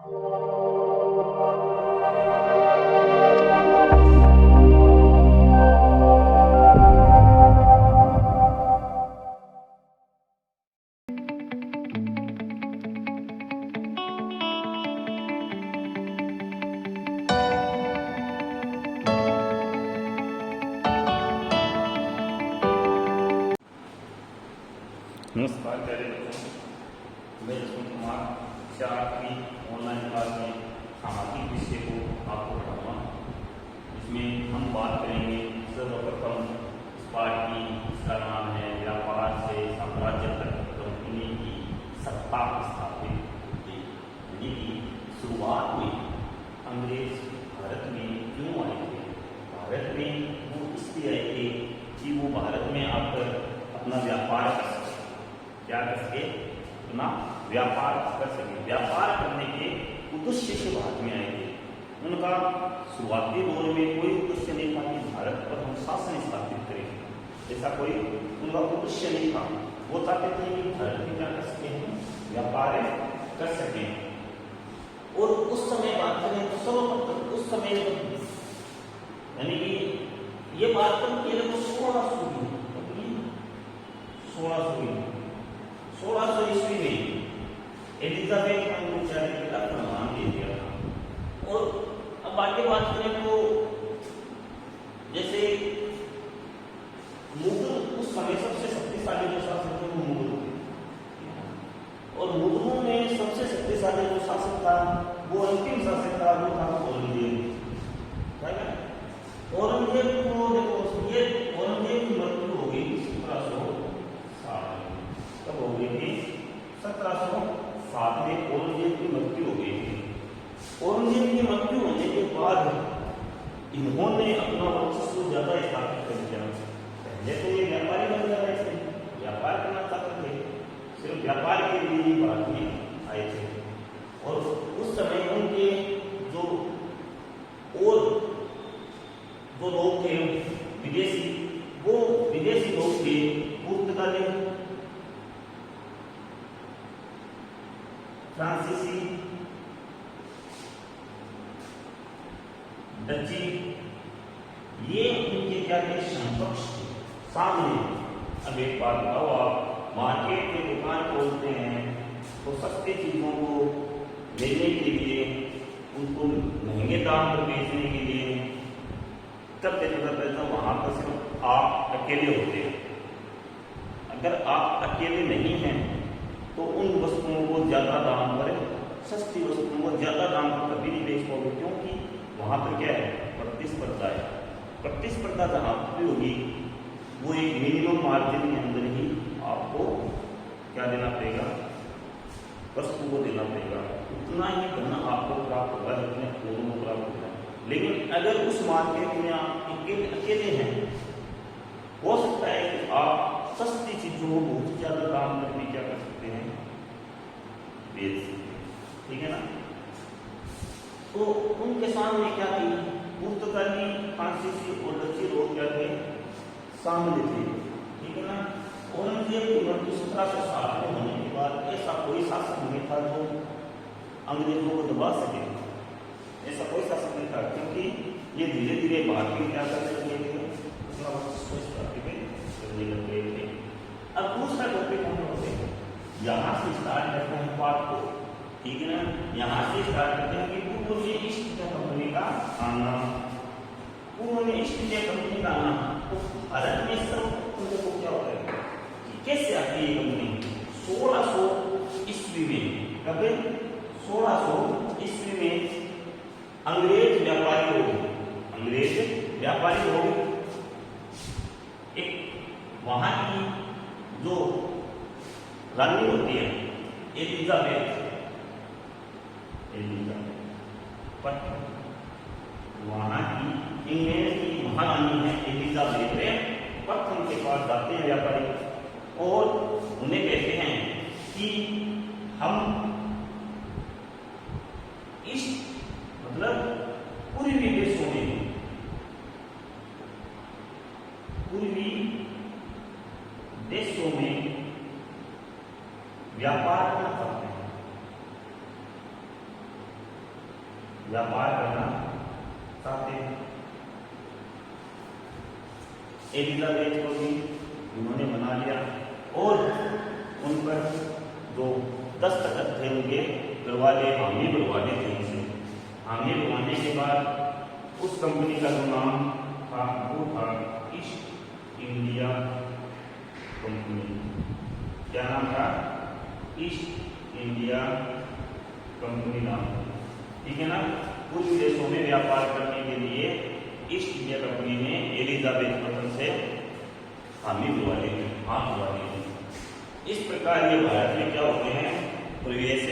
नमस्कार प्यारे बच्चों, मैं जसवंत कुमार 4वीं ऑनलाइन क्लास में सामाजिक विषय को आपको पढ़ाऊंगा। इसमें हम बात करेंगे सर्वप्रथम इस पाठ की, इसका नाम है व्यापार से साम्राज्य तक कंपनी की सत्ता स्थापित होती। यानी कि शुरुआत में अंग्रेज भारत में क्यों आए थे? भारत में वो इसलिए आए थे कि वो भारत में आकर अपना व्यापार कर सके। क्या कर सके? अपना व्यापार कर सके। व्यापार करने के उद्देश्य से भारत में आए थे। उनका शुरुआती दौर में कोई उद्देश्य नहीं था कि भारत पर हम शासन स्थापित करें, ऐसा कोई उनका उद्देश्य नहीं था। वो चाहते थे कि भारत में क्या कर सके, व्यापार कर सके। और उस समय बात करें तो सर्वप्रथम उस समय यानी कि ये बात करें कि 1600 ईस्वी में एलिजाबेथ अंग्रेज का प्रमाण दे दिया था। और अब आगे बात करें तो जैसे मुगल उस समय सबसे शक्तिशाली जो शासक थे वो मुगल थे। और मुगलों में सबसे शक्तिशाली जो शासक था वो अंतिम शासक था, वो था औरंगजेब। औरंगजेब को देखो, ये औरंगजेब की मृत्यु हो गई 1707 में। कब हो गई थी? 1707 में औरंगजेब की मृत्यु हो गई थी। औरंगजेब की मृत्यु होने के बाद इन्होंने अपना वर्चस्व ज्यादा स्थापित कर दिया। पहले तो ये व्यापारी बन रहे थे, व्यापार करना चाहते थे, सिर्फ व्यापार के लिए ही भारत में आए थे। और उस समय उनके जो लोग थे विदेशी, वो विदेशी लोग थे पुर्तगाली, फ्रांसीसी, डची, ये उनके क्या थे? समकक्ष थे, सामने। अब एक बात बताओ, आप मार्केट में दुकान खोलते हैं तो सस्ती चीजों को लेने के लिए, उनको महंगे दाम पर बेचने के लिए कब जरूरत है? तो वहां पर सिर्फ आप अकेले होते हैं। अगर आप अकेले नहीं हैं तो उन वस्तुओं को ज्यादा दाम पर, सस्ती वस्तुओं को ज्यादा दाम पर कभी नहीं बेच पाओगे, क्योंकि वहां पर क्या है? प्रतिस्पर्धा है। प्रतिस्पर्धा जहां भी होगी वो एक मिनिमम मार्जिन के अंदर ही आपको क्या देना पड़ेगा? वस्तु को देना पड़ेगा। उतना ही धन आपको प्राप्त होगा जितने पूर्व को प्राप्त होगा। लेकिन अगर उस मार्केट में आप अकेले हैं, हो सकता है कि आप सस्ती चीजों को बहुत ज्यादा दाम पर भी क्या कर सकते हैं? बेच सकते हैं। ठीक है ना? तो उनके सामने क्या थी? पुर्तगाली, फ्रांसीसी और डची लोग क्या थे? सामने थे। ठीक है ना? औरंगजेब की मृत्यु 1707 में होने के बाद ऐसा कोई शासक नहीं था जो अंग्रेजों को दबा सके। ऐसा कोई शासक नहीं था, क्योंकि ये धीरे धीरे भारत में क्या करने लगे थे? अपना वर्चस्व स्थापित करने लगे थे। अब दूसरा टॉपिक हम लोग यहाँ से स्टार्ट करते हैं पाठ को। ठीक है ना? यहाँ से स्टार्ट करते हैं कि पूर्व में ईस्ट इंडिया कंपनी का आना। पूर्व में ईस्ट इंडिया कंपनी का आना तो भारत में सर्वप्रथम देखो क्या होता है, कैसे आती है कंपनी? 1600 ईस्वी में। कब? 1600 ईस्वी में अंग्रेज व्यापारी लोग एक वहां की जो रानी होती है एलिजाबेथ, वहां की इंग्लैंड की महारानी है एलिजाबेथ, प्रथम के पास जाते हैं व्यापारी और उन्हें कहते हैं कि हम इस मतलब पूर्वी देशों में, पूर्वी देशों में व्यापार करना चाहते हैं। व्यापार करना चाहते हैं। एलिजाबेथ को भी उन्होंने बना लिया और उन पर जो दस्तखत थे उनके दरवाजे हामी बनवाने थे उनसे। हामी बनवाने के बाद उस कंपनी का जो नाम था वो था ईस्ट इंडिया कंपनी। क्या नाम था? ईस्ट इंडिया कंपनी नाम, ठीक है ना। कुछ देशों में व्यापार करने के लिए ईस्ट इंडिया कंपनी ने एलिजाबेथ प्रथम से हामी बुला ली थी, हाथ बुला ली थी। इस प्रकार ये भारत में क्या होते हैं? प्रवेश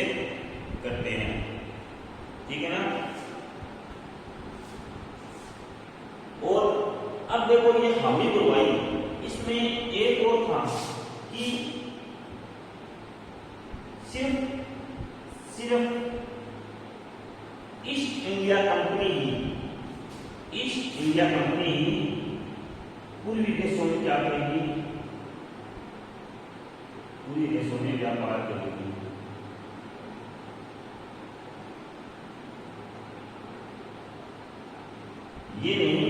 करते हैं, ठीक है ना। और अब देखो ये हामी बुलवाई, इसमें एक और था कि सिर्फ ईस्ट इंडिया कंपनी ही पूर्वी देशों में क्या करेगी? पूर्वी देशों में व्यापार करेगी। ये नहीं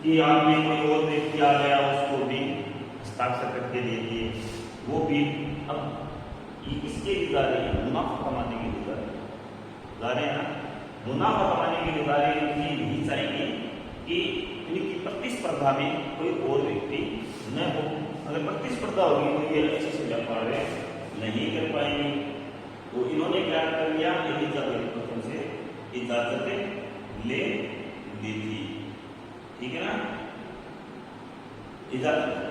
कि आप में कोई और व्यक्ति आ गया उसको भी हस्ताक्षर करके दे दिए, वो भी। अब ये किसके लिए जा रही है? मुनाफा कमाने के लिए जा रहे हैं ना। मुनाफा कमाने के लिए जा रहे हैं, नहीं चाहेंगे कि इनकी प्रतिस्पर्धा में कोई और व्यक्ति न हो। अगर प्रतिस्पर्धा होगी तो ये अच्छे से व्यापार नहीं कर पाएंगे। तो इन्होंने क्या कर लिया? एलिजाबेथ प्रथम से इजाजत ले दी थी, ठीक है ना। इजाजत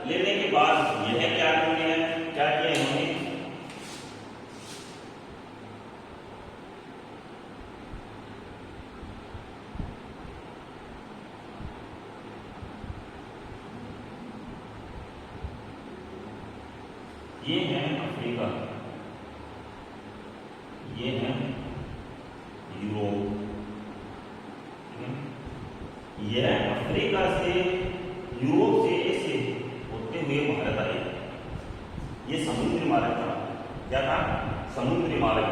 लेने के बाद यह क्या किया इन्होंने? ये है अफ्रीका, ये है यूरोप, यह अफ्रीका से यूरोप से ऐसे होते हुए भारत आए। ये समुद्री मार्ग था। क्या था? समुद्री मार्ग।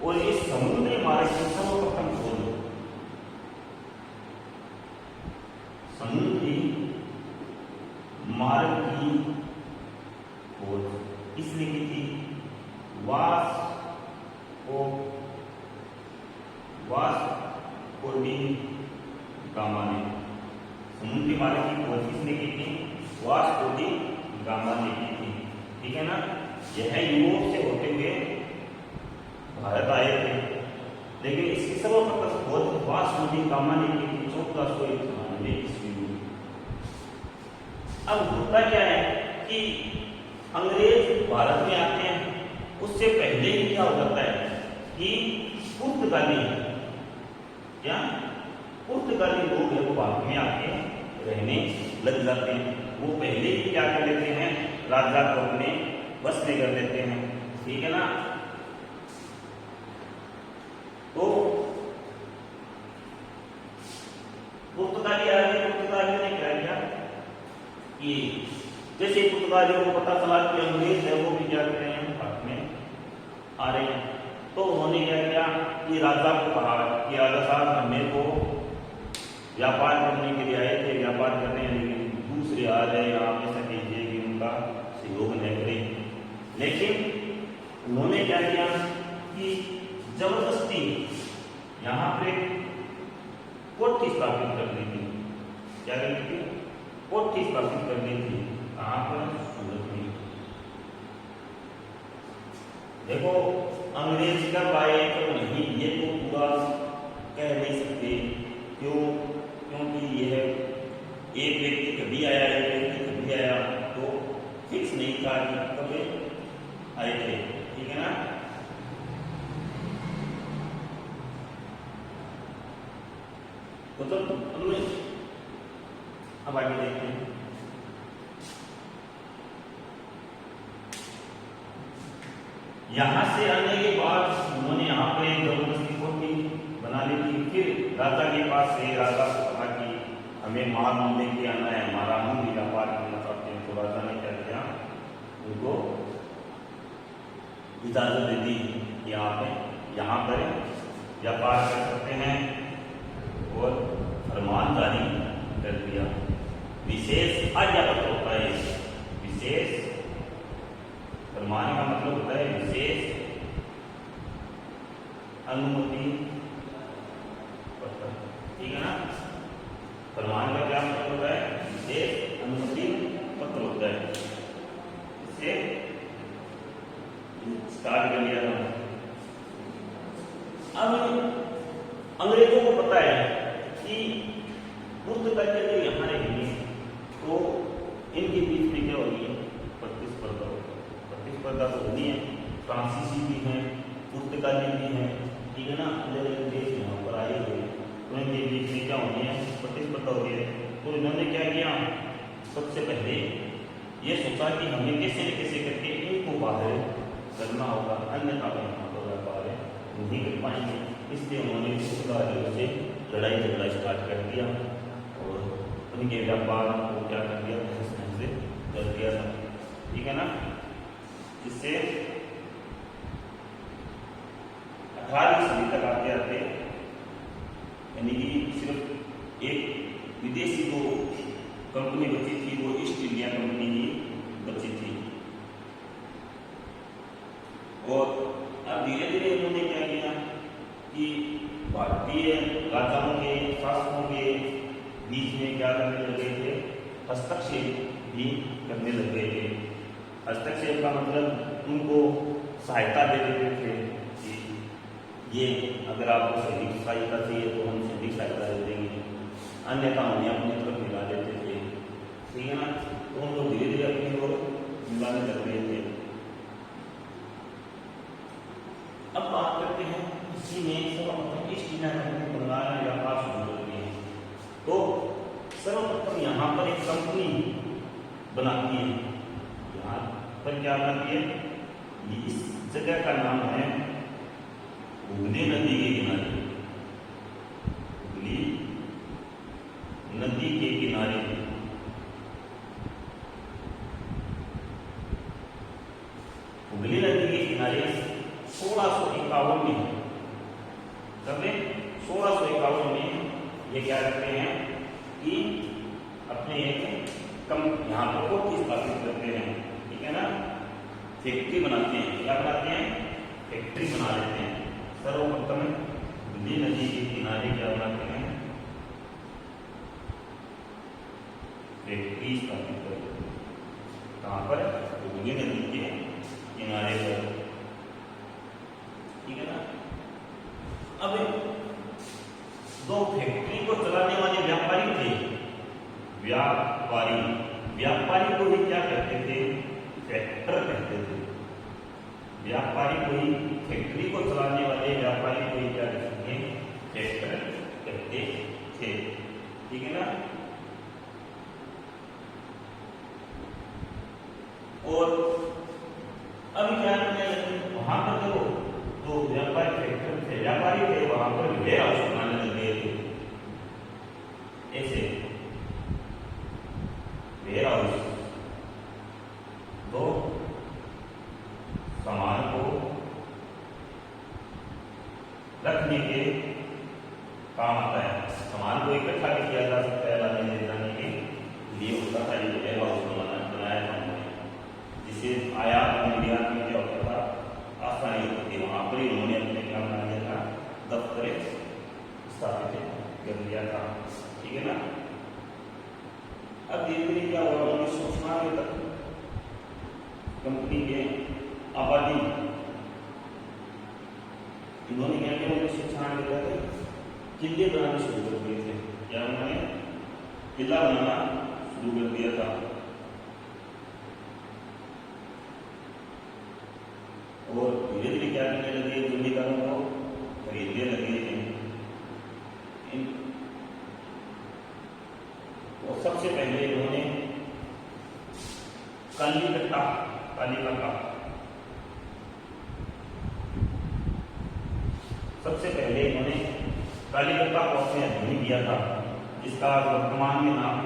और इस समुद्री मार्ग की सर्वप्रथम खोज समुद्री मार्ग की खोज इसने की थी वास्को डी गामा ने। समुद्री मार्ग की खोज किसने की थी? वास्को डी गामा ने की थी, ठीक है ना। यह यूरोप से होते हुए भारत आए थे, लेकिन इसकी सर्वप्रथम खोज वास्को डी गामा ने की थी 1491 ईस्वी में। अब होता क्या है कि अंग्रेज भारत में आते हैं, उससे पहले ही क्या हो जाता है कि पुर्तगाली लोग हैं वो भारत में आके रहने लग जाते हैं। वो पहले ही क्या कर लेते हैं? राजा को अपने बस में कर लेते हैं, ठीक है ना। तो पुर्तगाली आगे पुर्तगालियों ने क्या किया कि जैसे पुर्तगालियों को पता चला कि अंग्रेज है वो भी क्या कर रहे हैं? भारत में आ रहे हैं। तो उन्होंने क्या किया कि राजा को कहा कि राजा साहब हमें को व्यापार करने के लिए आए थे, व्यापार कर रहे हैं, लेकिन दूसरे आ रहे हैं, आप ऐसा कीजिए कि उनका सहयोग न करें। लेकिन उन्होंने क्या किया कि जबरदस्ती यहाँ पे कोठी स्थापित कर दी थी। क्या कर दी थी? कोठी स्थापित कर दी थी। कहाँ पर? सूरत में। देखो अंग्रेज कब आए तो नहीं, ये तो पूरा कह नहीं सकते। क्यों? क्योंकि यह एक व्यक्ति कभी आया, एक व्यक्ति कभी आया, तो फिक्स नहीं था कि कब आए थे, ठीक है ना। तो अब आगे देखते हैं। यहां से आने के बाद उन्होंने यहाँ पे जबरदस्ती कोठी बना ली थी। फिर राजा के पास से राजा को कहा कि हमें माल लेके आना है, हमारा हम भी व्यापार करना चाहते हैं। तो राजा ने क्या किया? इजाजत दे दी कि आप यहाँ पर व्यापार कर सकते हैं और फरमान जारी कर दिया। विशेष आज्ञापत्र होता है, विशेष फरमान का मतलब होता है विशेष अनुमति पत्र, ठीक है ना। फरमान का क्या मतलब होता है, विशेष अनुमति पत्र होता है। इससे स्टार्ट कर लिया था। अब अंग्रेजों को पता है कि पुर्तगाली अगर यहाँ रहेंगे तो इनके बीच में क्या होगी, प्रतिस्पर्धा होगी। प्रतिस्पर्धा तो होनी है, फ्रांसीसी भी हैं, पुर्तगाली भी हैं, ठीक है ना, अलग अलग देश यहाँ पर आए हुए, तो इनके बीच में क्या होनी है, प्रतिस्पर्धा होती है। तो इन्होंने क्या किया, सबसे पहले ये सोचा कि हमें कैसे न कैसे करके इनको बाहर करना होगा, अन्यथा यहाँ पर व्यापार नहीं कर पाएंगे। इसलिए उन्होंने पुर्तगालियों से लड़ाई झगड़ा स्टार्ट कर दिया और उनके व्यापार को क्या कर दिया, से कर दिया था, ठीक है ना। इससे 18वीं सदी तक आते आते यानी कि सिर्फ एक विदेशी जो कंपनी बची थी वो ईस्ट इंडिया कंपनी ही बची थी। और अब धीरे धीरे उन्होंने क्या किया कि भारतीय राजाओं के शासकों के बीच में क्या करने लगे थे, हस्तक्षेप भी करने लग गए थे। हस्तक्षेप का मतलब उनको सहायता दे देते थे कि ये अगर आपको सैनिक सहायता चाहिए तो हम सैनिक सहायता दे देंगे, अन्यथा उन्हें अपनी तरफ मिला देते थे, ठीक है ना। तो उन लोग धीरे धीरे अपनी ओर मिलाने लग गए थे। अब बात करते हैं इसी में सर्वप्रथम ईस्ट इंडिया कंपनी बंगाल में व्यापार शुरू करती है। तो सर्वप्रथम यहाँ पर एक कंपनी बनाती है। यहाँ पर क्या बनाती है, इस जगह का नाम है हुगली नदी के किनारे, हुगली नदी के किनारे। हुगली नदी के किनारे 1651 में, कब 1651 में ये क्या करते हैं कि अपने एक कम यहाँ पर कोठी स्थापित करते हैं, ठीक है ना। फैक्ट्री बनाते हैं, क्या बनाते हैं, फैक्ट्री बना लेते हैं। सर्वप्रथम हुगली नदी के किनारे क्या बनाते हैं, फैक्ट्री स्थापित करते हैं। कहाँ पर, हुगली नदी के किनारे पर, ठीक है ना। अब दो फैक्ट्री को चलाने वाले व्यापारी थे, व्यापारी को ही क्या कहते थे, फैक्टर कहते थे। व्यापारी को ही, फैक्ट्री को चलाने वाले व्यापारी को ही क्या कहते हैं, फैक्टर कहते थे, ठीक है ना। और अभी क्या करते हैं, वहां पर जो व्यापारी फैक्टर थे, व्यापारी थे, वहां पर वेयर हाउस बनाने लग गए थे। ऐसे वेयर हाउस तो सामान को रखने के काम आता है, सामान को इकट्ठा भी किया जा सकता है, लाने ले जाने के लिए उसका था ये वेयर हाउस बनाया था उन्होंने, जिसे आयात निर्यात में क्या होता था, आसानी होती थी। वहां पर ही उन्होंने अपने क्या बना लिया था, दफ्तर स्थापित कर लिया था, ठीक है ना। अब धीरे धीरे क्या हुआ, 1996 तक कंपनी के आबादी, इन्होंने क्या किया, 1996 तक किले बनाने शुरू कर दिए थे। क्या उन्होंने किला बनाना शुरू कर दिया था। और धीरे धीरे क्या करने लगे, जमींदारों को खरीदने लगे थे। और सबसे पहले इन्होंने कालीकट्टा सबसे पहले इन्होंने कालीकट्टा को अपने अधीन किया था, जिसका वर्तमान में नाम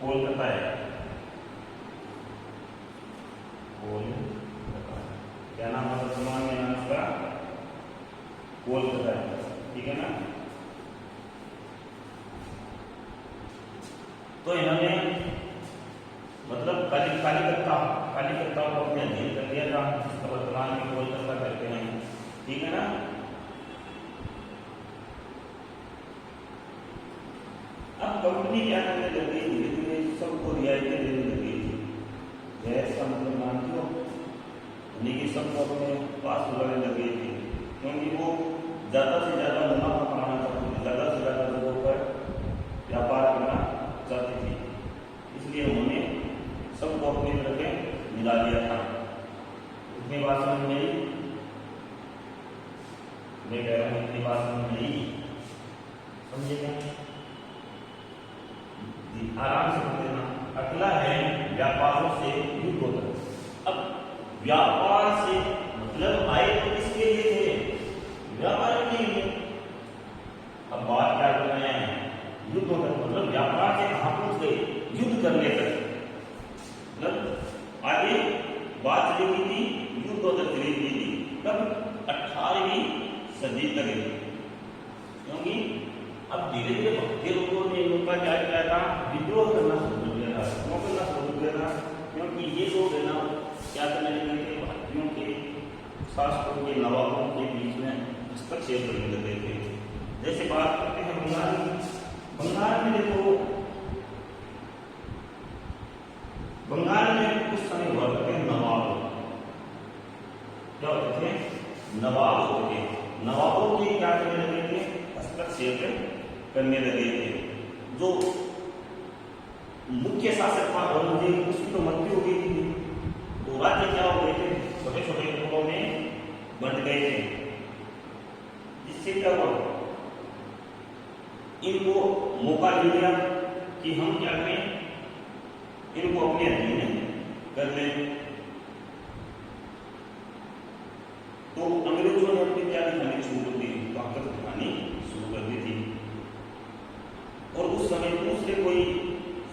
कोलकाता है, कोलकाता। क्या नाम है वर्तमान में नाम उसका? कोलकाता है, ठीक है ना। तो इन्होंने मतलब कालिकत्ता को अपने अधीन कर लिया था, जिसका वर्तमान में कोलकाता करते हैं, ठीक है ना। अब कंपनी क्या करने लग गई, धीरे धीरे सबको रियायतें देने लग गई थी। गैस का मतलब मानते हो, यानी कि सबको अपने पास बुलाने लग गई थी, क्योंकि वो ज़्यादा से ज़्यादा मुनाफा कमाना चाहती थी, ज़्यादा से ज़्यादा लोगों पर व्यापार करना चाहती थी। इसलिए उन्होंने सबको अपनी तरफ मिला दिया था। इतनी बात समझ में आई? मैं कह रहा हूँ इतनी बात समझ में आई, समझिएगा, आराम से कर देना। अगला है व्यापारों से युद्ध होता। अब व्यापार से मतलब आए तो किसके लिए थे? व्यापार के लिए। अब बात क्या कर रहे हैं? युद्ध होता, मतलब व्यापार से कहां पहुंच गए? युद्ध करने तक। मतलब आगे बात चली गई थी, युद्ध होता चली गई थी कब? 18वीं सदी तक। क्योंकि अब धीरे धीरे भक्ति लोगों ने इनका क्या किया था? विद्रोह करना शुरू कर दिया था। क्यों करना शुरू कर दिया था? क्योंकि ये लोग है ना क्या करने लगे थे? भारतीयों के शासकों के, नवाबों के बीच में हस्तक्षेप करने लगे थे। जैसे बात करते हैं बंगाल में देखो, बंगाल में कुछ समय हुआ करते हैं नवाब। क्या होते थे? नवाब होते थे। नवाबों के क्या करने लगे थे? हस्तक्षेप करने लगे थे। जो मुख्य शासक था औरंगजेब, उसकी तो मृत्यु हो गई थी, तो राज्य क्या हो गए थे? छोटे छोटे टुकड़ों में बंट गए थे। जिससे क्या हुआ? इनको मौका मिल गया कि हम क्या करें, इनको अपने अधीन कर लें। तो अंग्रेजों ने अपनी क्या दिखानी शुरू कर दी? ताकत दिखानी शुरू कर दी थी। और उस समय दूसरे कोई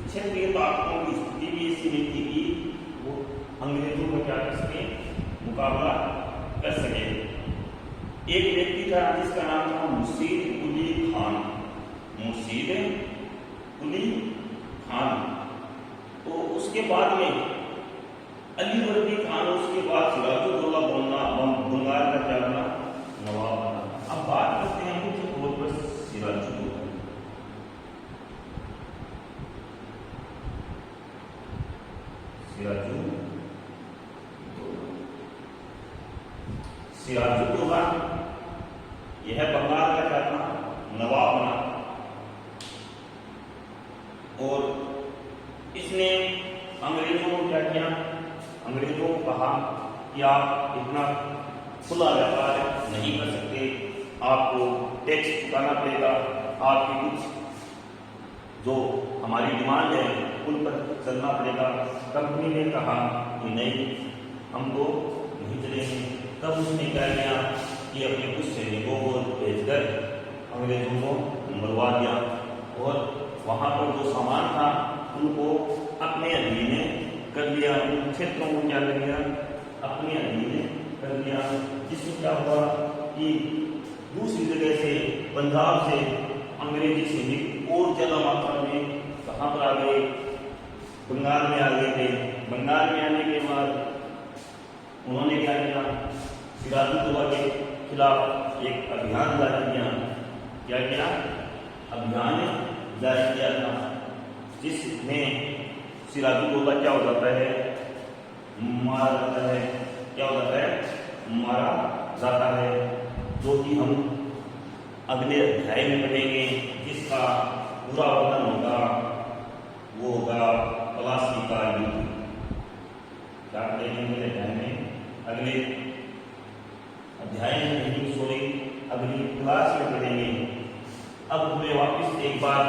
क्षेत्रीय ताकतों की स्थिति भी ऐसी नहीं थी कि वो अंग्रेजों का क्या कर सके? मुकाबला कर सके। एक व्यक्ति था जिसका नाम था मुर्शीद कुली खान। मुर्शीद कुली खान। तो उसके बाद में अली वर्दी खान, उसके बाद सिराजुद्दौला बंगाल का क्या बना? नवाब बना। अब बात करते हैं मुख्य तौर पर सिराजुद्दौला। सिराजुद्दौला यह बंगाल का क्या था? नवाब बना। और इसने अंग्रेजों को क्या किया? अंग्रेजों को कहा कि आप इतना खुला व्यापार नहीं कर सकते, आपको टैक्स चुकाना पड़ेगा, आपकी कुछ जो हमारी डिमांड है उन पर चलना पड़ेगा। कंपनी ने कहा कि नहीं, हम तो नहीं चलेंगे। तब उसने क्या किया कि अपने कुछ सैनिकों को भेजकर अंग्रेजों को मरवा दिया और वहां पर जो सामान था उनको अपने अधीन कर लिया। उन क्षेत्रों को क्या कर लिया? अपने अधीन कर लिया। जिसमें क्या हुआ कि दूसरी जगह से, पंजाब से अंग्रेजी सैनिक और ज्यादा मात्रा में कहां पर आ गए? बंगाल में आ गए थे। बंगाल में आने के बाद उन्होंने क्या किया? सिराजुद्दौला के खिलाफ एक अभियान जारी किया। क्या किया? अभियान जारी किया था, जिसमें सिराजुद्दौला क्या हो जाता है? मारा जाता है। क्या हो जाता है? मारा जाता है। जो कि हम अगले अध्याय में पढ़ेंगे, जिसका पूरा वर्णन होगा, वो होगा प्लासी का युद्ध। क्या पढ़ेंगे अध्याय में? अगले अध्याय में नहीं, सॉरी, अगली क्लास में पढ़ेंगे। अब मैं वापस एक बार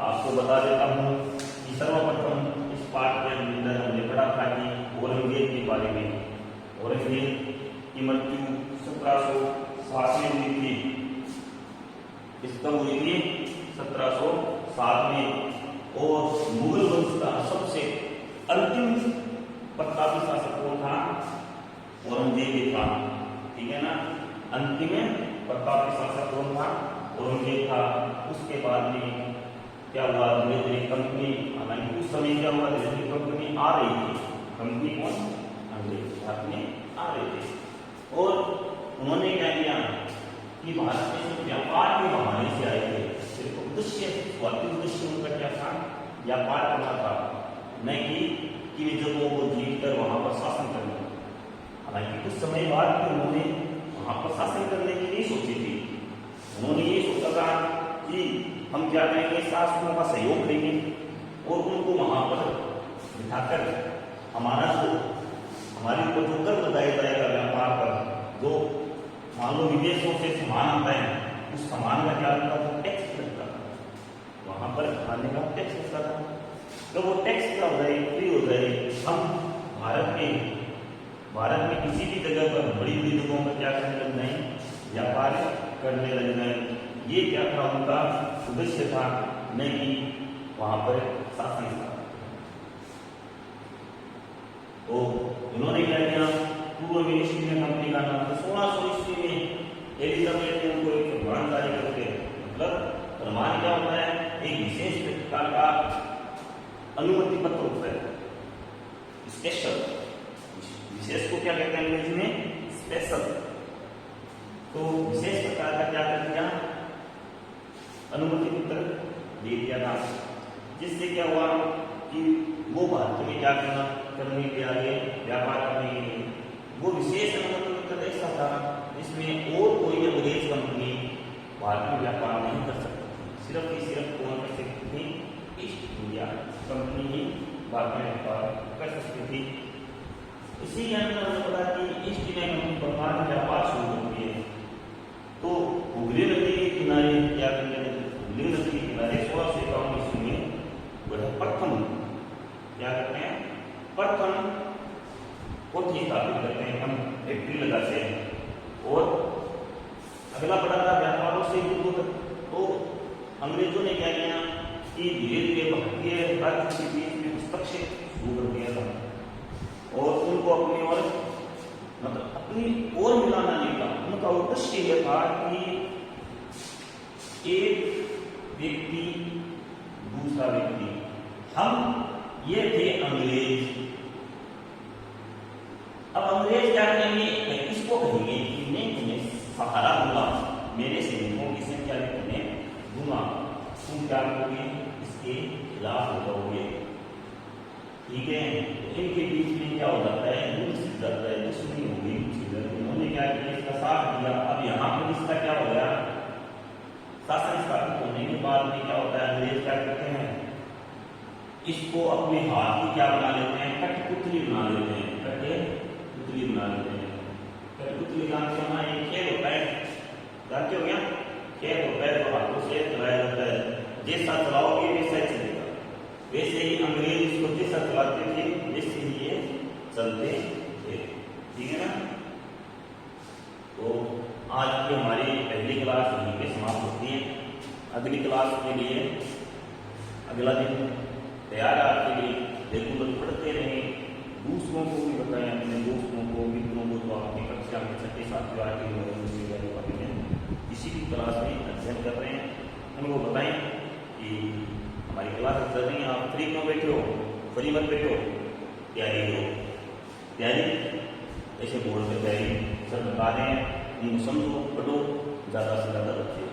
आपको बता देता हूँ कि सर्वप्रथम इस पाठ के अंदर हमने पढ़ा था कि औरंगजेब के बारे में। औरंगजेब की मृत्यु 1707 में हुई थी। इसका हुई थी 1707 में। और मुगल वंश का सबसे अंतिम प्रतापी शासक कौन था? औरंगजेब था। क्या हुआ, धीरे धीरे कंपनी आ रही थी। कंपनी कौन, अंग्रेज भारत में आ रहे थे। और उन्होंने क्या किया कि भारत में जो व्यापार के बहाने से आए थे, सिर्फ उद्देश्य, स्वार्थी उद्देश्य उनका क्या था, व्यापार करना था, न कि वे जगहों को जीत कर वहां पर शासन करना। हालांकि कुछ समय बाद उन्होंने वहां पर शासन करने की नहीं सोची थी। उन्होंने ये सोचा था कि हम क्या करेंगे, शासकों का सहयोग करेंगे और उनको वहां पर बिठाकर हमारे ऊपर जो कर लगाया जाएगा व्यापार पर, जो मान लो विदेशों से सामान आता है, उस सामान का क्या लगता था, टैक्स लगता था, वहां पर खाने का टैक्स लगता था। तो वो टैक्स क्या हो जाए, फ्री हो जाए, हम भारत में किसी भी जगह पर बड़ी बड़ी जगहों पर क्या करने लग जाए, व्यापार करने लग जाए। ये क्या था, उनका उद्देश्य था, न कि वहां पर शासन था। तो उन्होंने क्या किया, पूर्व में ईस्वी में कंपनी का नाम था। 1600 ईस्वी में एलिजाबेथ ने उनको एक फरमान जारी करके, मतलब फरमान क्या होता है, एक विशेष प्रकार का अनुमति पत्र होता है, स्पेशल, विशेष को क्या कहते हैं अंग्रेजी में, स्पेशल। तो विशेष प्रकार का क्या कर दिया, अनुमति पत्र दे दिया था, जिससे क्या हुआ कि वो भारत में क्या करने के आगे, व्यापार करने के लिए वो विशेष अनुमति पत्र ऐसा था जिसमें और कोई अंग्रेज कंपनी भारत में व्यापार नहीं कर सकती, सिर्फ कौन कर सकती थी, ईस्ट इंडिया कंपनी ही भारत में व्यापार कर सकती थी। इसी के अंदर हमने पता कि ईस्ट इंडिया कंपनी बंगाल में व्यापार शुरू होती है। तो हुगली नदी के किनारे क्या करते हैं, हुगली नदी के किनारे 1651 ईस्वी में प्रथम क्या करते हैं, प्रथम कोठी स्थापित करते हैं, हम फैक्ट्री लगाते हैं। और अगला बढ़ा था व्यापारों से युद्ध। तो अंग्रेजों ने क्या किया कि धीरे धीरे भारतीय राज्य के बीच में हस्तक्षेप शुरू कर दिया था और उनको अपनी ओर, मतलब अपनी ओर मिलाना नहीं था। उनका उद्देश्य यह था कि एक व्यक्ति दूसरा व्यक्ति, हम ये थे अंग्रेज। अब अंग्रेज क्या करेंगे, इसको कहेंगे कि मैं तुम्हें सहारा दूंगा, मेरे सैनिकों की संख्या में तुम्हें दूंगा, तुम क्या करोगे, इसके खिलाफ हो जाओगे। ठीक है, इनके बीच में क्या हो जाता है, युद्ध छिड़ जाता है, दुश्मनी हो गई। उन्होंने क्या किया, इसका साथ दिया। अब यहाँ पर इसका क्या हो गया, शासन स्थापित होने के बाद में क्या होता है, अंग्रेज क्या करते हैं, इसको अपने हाथ की क्या बना लेते हैं, कठपुतली बना लेते हैं, कठपुतली बना लेते हैं। कठपुतली जानते हो ना, ये खेल होता है, जानते हो क्या, खेल होता है, तो हाथों से चलाया जाता है, जैसा चलाओगे वैसा ही चलेगा। वैसे ही अंग्रेज इसको जैसा चलाते थे वैसे ही ये चलते थे। ठीक है ना। तो आज की हमारी पहली क्लास यहीं पे समाप्त होती है। अगली क्लास के लिए अगला दिन तैयार है आपके लिए, रेगुलर पढ़ते रहें, दूसरों को भी बताएं, अपने दोस्तों को, मित्रों को, तो आपकी कक्षा में छठे सातवें आठवीं किसी भी क्लास में अध्ययन कर रहे हैं, उनको बताएं कि हमारी क्लास चल रही है, आप फ्री क्यों बैठे हो, फ्री मत बैठो, तैयारी करो। तैयारी ऐसे बोर्ड पर तैयारी सर बता रहे हैं, उनको समझो, पढ़ो, ज़्यादा से ज़्यादा बच्चे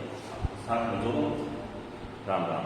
साथ में जोड़ो। राम राम।